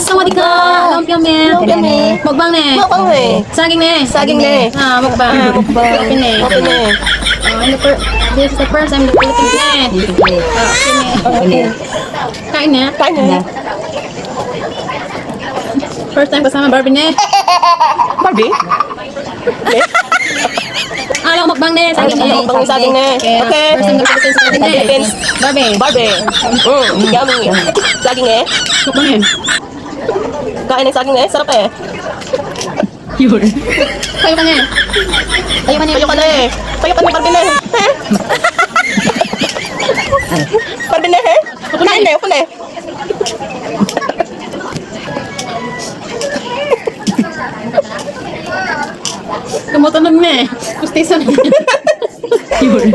Sawadika. Lumpia me. Lumpia me. Mukbang ne. Mukbang ne. Saging ne. Saging ne. Ah, mukbang. Mukbang. Okay ne. Okay ne. This is the first time in the Philippines ne. Okay ne. Kain ne. Kain ne. First time kasama Barbie ne. Barbie? Ne? Alam mukbang ne. Saging ne. Mukbang saging ne. Okay. First time in the Philippines saging ne. Philippines. Barbie. Barbie. Yummy. Saging ne. Mukbang ne. Kain ng saging ne. Sarap eh. Yun. Kayo ka ne. Kayo ka ne. Kayo ka na eh. Kayo ka na Barbie ne. Barbie ne eh. Kain ne. Upo ne. Tumutunog na eh. Pustisan. Yun.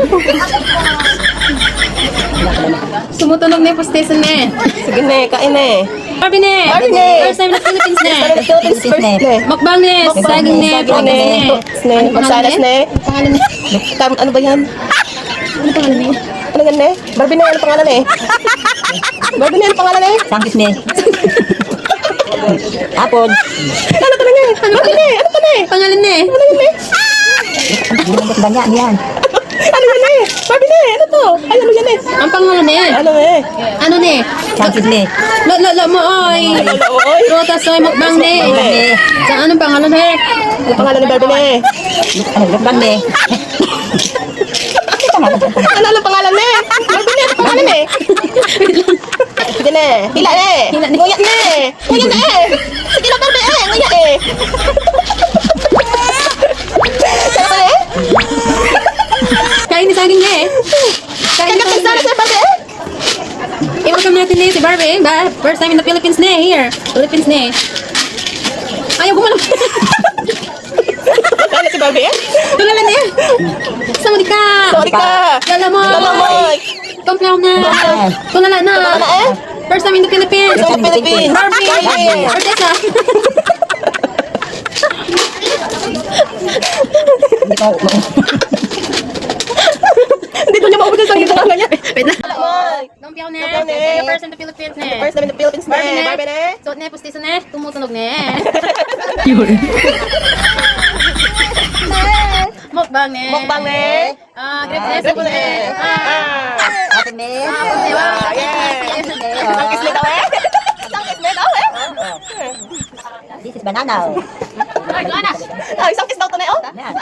Tumutunog na yung pustisan na eh. Sige ne. Kain ne. Barbie ne. Barbie ne. First time na Philippines ne. Philippines first ne. Mukbang ne. Saging ne. Saging Pagkas ne. ne. Magsalas ne. Pangalan ne. Ano ba yan? Ano pangalan ne? Ano yan ne? Barbie ne. Ano pangalan eh? Barbie ne. Ano pangalan eh? Sangkis ne. Apod. Ano talaga eh? Barbie ne. Ano pa ne? Pangalan ne. Ano yun ne? Ginamot ba niya? Ano yan? Ano yan eh? Barbie ne. Ano to? Ay ano yan eh? Ang pangalan ne. Ano eh? Ano ne? Sangkis ne. Lo mo oy. Oy. Rotas oy mukbang ne. Sa anong pangalan ne? Ano pangalan ni Barbie ne? Ano? Lukban ne. Ano pangalan ne? Barbie ne. Ano pangalan eh? Sige ne. Hila ne. Hila ne. Nguyat ne. Nguyat ne. Sige na Barbie eh. Nguyat eh. Sana ka ne? Kain ni saging ne. Kain ni Kagak saging sana ne. sa Barbie eh. I-welcome natin ne si Barbie. First time in the Philippines ne. Here. Philippines ne. Ayaw gumalaw. Ano si Barbie eh? Tulala ne. Sawadika. Sorry ka. Lalamoy. Lalamoy. Tumplaw na. Tulala na. Tulala na eh. First time in the Philippines. Sa Philippines. Barbie. Barbie. Ortesa. Hindi ko. Hindi ko niya maubos ang gitna nga niya. Wait lang. Lalamoy. Lumpiaw ne. Lumpiaw ne. First time in the Philippines ne. First time in the Philippines Barbie ne. ne. Barbie ne. Suot ne. Pustiso ne. Tumutunog ne. Mukbang ne. Mukbang ne. Grip ne. Grip Sabon ne. ne. Apod ne. Yes. Sangkis ne daw eh. Sangkis ne daw eh. This is banana. Ay, ganas. Ay, sangkis daw to na eh. Oh. Yan.